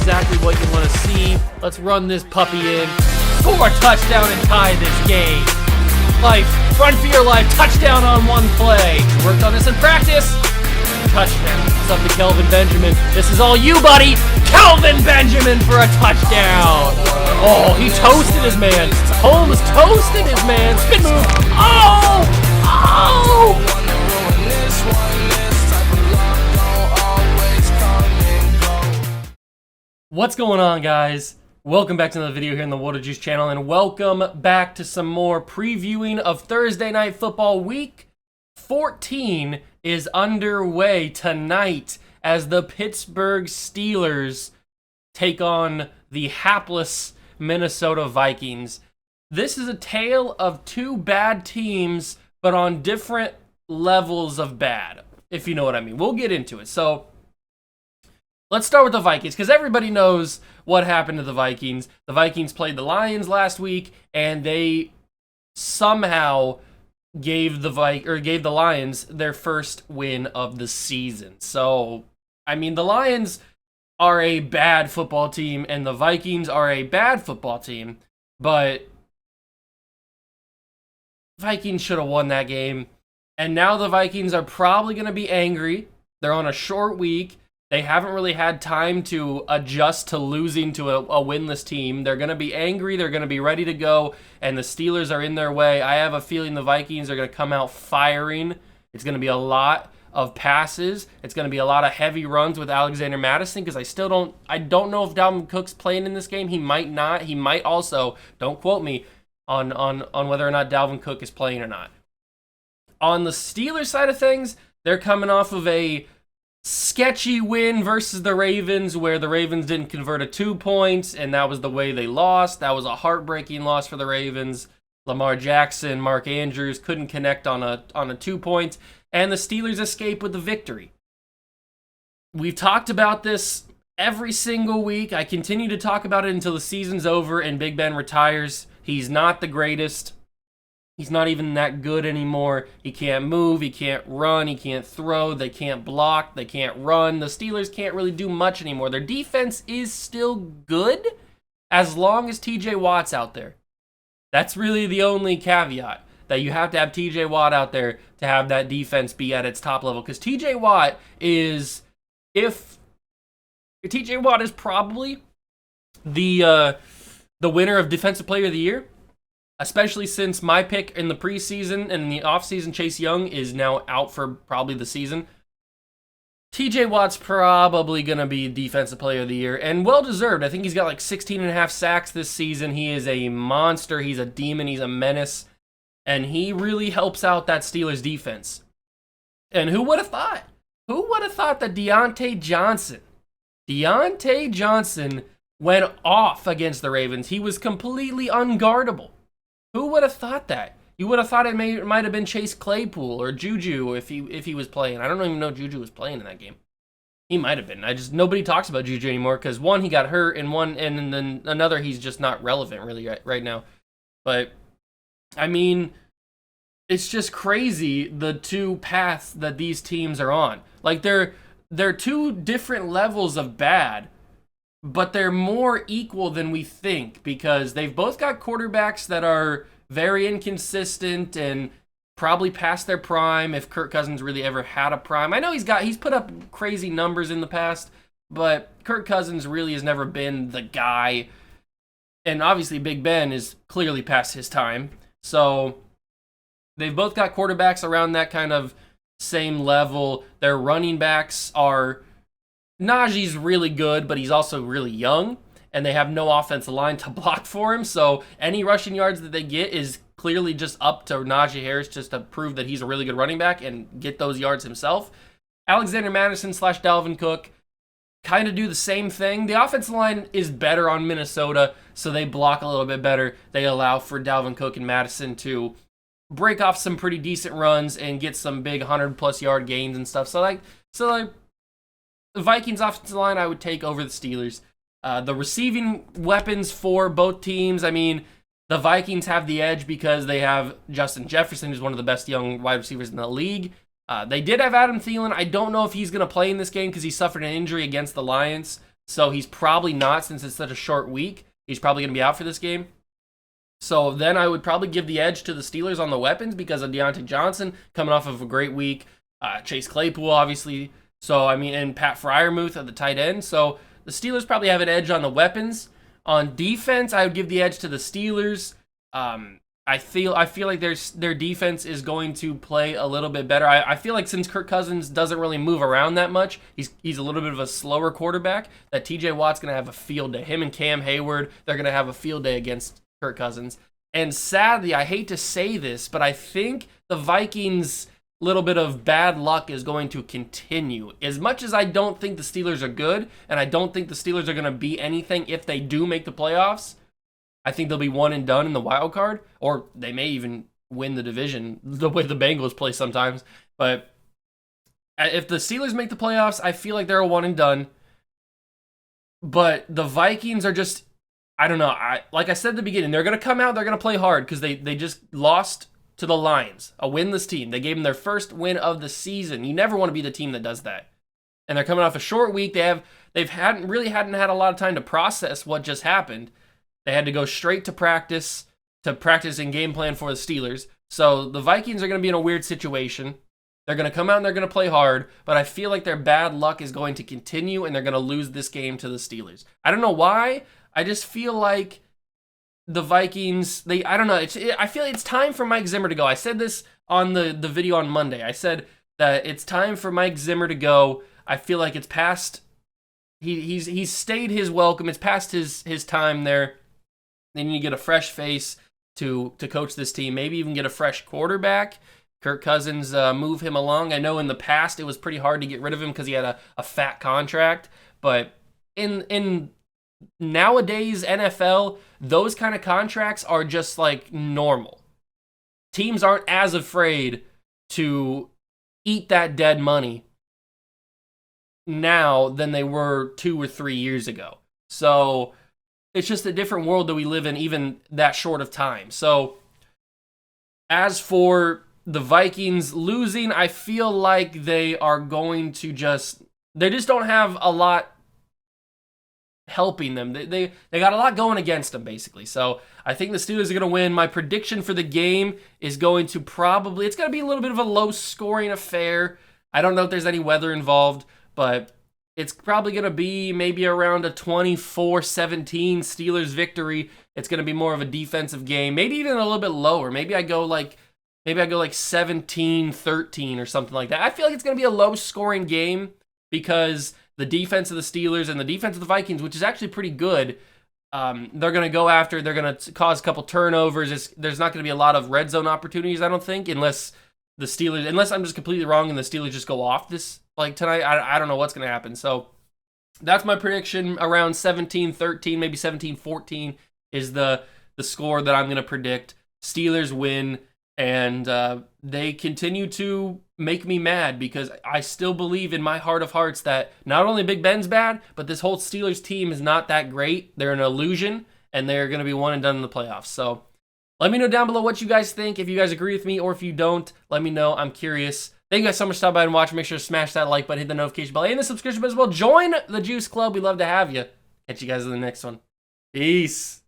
exactly what you want to see. Let's run this puppy in. Score a touchdown and tie this game. Life, run for your life, touchdown on one play. Worked on this in practice. Touchdown. It's up to Kelvin Benjamin. This is all you, buddy. Kelvin Benjamin for a touchdown. Oh, he toasted his man. Holmes toasted his man. Spin move. Oh! Oh! What's going on, guys? Welcome back to another video here on the Water Juice channel, and welcome back to some more previewing of Thursday Night Football. Week 14 is underway tonight as the Pittsburgh Steelers take on the hapless Minnesota Vikings. This is a tale of two bad teams, but on different levels of bad, if you know what I mean. We'll get into it. So let's start with the Vikings, because everybody knows what happened to the Vikings. The Vikings played the Lions last week, and they somehow gave the Lions their first win of the season. So, I mean, the Lions are a bad football team, and the Vikings are a bad football team, but Vikings should have won that game. And now the Vikings are probably going to be angry. They're on a short week. They haven't really had time to adjust to losing to a winless team. They're going to be angry. They're going to be ready to go, and the Steelers are in their way. I have a feeling the Vikings are going to come out firing. It's going to be a lot of passes. It's going to be a lot of heavy runs with Alexander Mattison, because I don't know if Dalvin Cook's playing in this game. He might not. He might also. Don't quote me on whether or not Dalvin Cook is playing or not. On the Steelers side of things, they're coming off of a sketchy win versus the Ravens, where the Ravens didn't convert a 2 points, and that was the way they lost. That was a heartbreaking loss for the Ravens. Lamar Jackson, Mark Andrews couldn't connect on a 2 point, and the Steelers escape with the victory. We've talked about this every single week. I continue to talk about it until the season's over and Big Ben retires. He's not the greatest. He's not even that good anymore. He can't move, he can't run, he can't throw, they can't block, they can't run. The Steelers can't really do much anymore. Their defense is still good as long as TJ Watt's out there. That's really the only caveat, that you have to have TJ Watt out there to have that defense be at its top level. Because TJ Watt is, if TJ Watt is probably the winner of Defensive Player of the Year, especially since my pick in the preseason and in the offseason, Chase Young, is now out for probably the season. TJ Watt's probably going to be Defensive Player of the Year, and well-deserved. I think he's got like 16 and a half sacks this season. He is a monster. He's a demon. He's a menace, and he really helps out that Steelers defense. And who would have thought? Who would have thought that Deontay Johnson went off against the Ravens? He was completely unguardable. Who would have thought that? You would have thought it might have been Chase Claypool or Juju if he was playing. I don't even know Juju was playing in that game. He might have been. Nobody talks about Juju anymore, because one, he got hurt, and then another, he's just not relevant really right now. But I mean, it's just crazy the two paths that these teams are on. Like they're two different levels of bad, but they're more equal than we think, because they've both got quarterbacks that are very inconsistent and probably past their prime, if Kirk Cousins really ever had a prime. I know he's put up crazy numbers in the past, but Kirk Cousins really has never been the guy. And obviously Big Ben is clearly past his time. So they've both got quarterbacks around that kind of same level. Their running backs are... Najee's really good, but he's also really young, and they have no offensive line to block for him, so any rushing yards that they get is clearly just up to Najee Harris, just to prove that he's a really good running back and get those yards himself. Alexander Mattison / Dalvin Cook kind of do the same thing. The offensive line is better on Minnesota, so they block a little bit better. They allow for Dalvin Cook and Mattison to break off some pretty decent runs and get some big 100-plus yard gains and stuff. So the Vikings offensive line I would take over the Steelers. The receiving weapons for both teams, I mean, the Vikings have the edge because they have Justin Jefferson, who's one of the best young wide receivers in the league. They did have Adam Thielen. I don't know if he's going to play in this game because he suffered an injury against the Lions. So he's probably not, since it's such a short week. He's probably going to be out for this game. So then I would probably give the edge to the Steelers on the weapons because of Deontay Johnson coming off of a great week. Chase Claypool, obviously. So, I mean, and Pat Freiermuth at the tight end. So the Steelers probably have an edge on the weapons. On defense, I would give the edge to the Steelers. I feel like their defense is going to play a little bit better. I feel like since Kirk Cousins doesn't really move around that much, he's a little bit of a slower quarterback, that TJ Watt's going to have a field day. Him and Cam Hayward, they're going to have a field day against Kirk Cousins. And sadly, I hate to say this, but I think the Vikings' little bit of bad luck is going to continue. As much as I don't think the Steelers are good, and I don't think the Steelers are going to be anything if they do make the playoffs, I think they'll be one and done in the wild card, or they may even win the division the way the Bengals play sometimes. But if the Steelers make the playoffs, I feel like they're a one and done. But the Vikings are just, I don't know. Like I said at the beginning, they're going to come out, they're going to play hard because they just lost to the Lions, a winless team. They gave them their first win of the season. You never want to be the team that does that. And they're coming off a short week. They hadn't had a lot of time to process what just happened. They had to go straight to practice and game plan for the Steelers. So the Vikings are going to be in a weird situation. They're going to come out and they're going to play hard, but I feel like their bad luck is going to continue and they're going to lose this game to the Steelers. I don't know why. I just feel like the Vikings, I don't know. I feel like it's time for Mike Zimmer to go. I said this on the video on Monday. I said that it's time for Mike Zimmer to go. I feel like it's past, he's stayed his welcome. It's past his time there. They need to get a fresh face to coach this team. Maybe even get a fresh quarterback. Kirk Cousins, move him along. I know in the past it was pretty hard to get rid of him because he had a fat contract. But in nowadays NFL, those kind of contracts are just like normal. Teams aren't as afraid to eat that dead money now than they were 2 or 3 years ago. So it's just a different world that we live in, even that short of time. So as for the Vikings losing, I feel like they are going to they just don't have a lot helping them. They got a lot going against them, basically. So I think the Steelers are going to win. My prediction for the game is going to it's going to be a little bit of a low-scoring affair. I don't know if there's any weather involved, but it's probably going to be maybe around a 24-17 Steelers victory. It's going to be more of a defensive game, maybe even a little bit lower. Maybe I go like 17-13 or something like that. I feel like it's going to be a low-scoring game because the defense of the Steelers and the defense of the Vikings, which is actually pretty good, they're going to go after. They're going to cause a couple turnovers. There's not going to be a lot of red zone opportunities, I don't think, unless I'm just completely wrong and the Steelers just go off this like tonight. I don't know what's going to happen. So that's my prediction. Around 17-13, maybe 17-14 is the score that I'm going to predict. Steelers win, and they continue to make me mad because I still believe in my heart of hearts that not only Big Ben's bad, but this whole Steelers team is not that great. They're an illusion, and they're going to be one and done in the playoffs. So let me know down below what you guys think. If you guys agree with me or if you don't, let me know. I'm curious. Thank you guys so much for stopping by and watching. Make sure to smash that like button, hit the notification bell, and the subscription bell as well. Join the Juice Club. We'd love to have you. Catch you guys in the next one. Peace.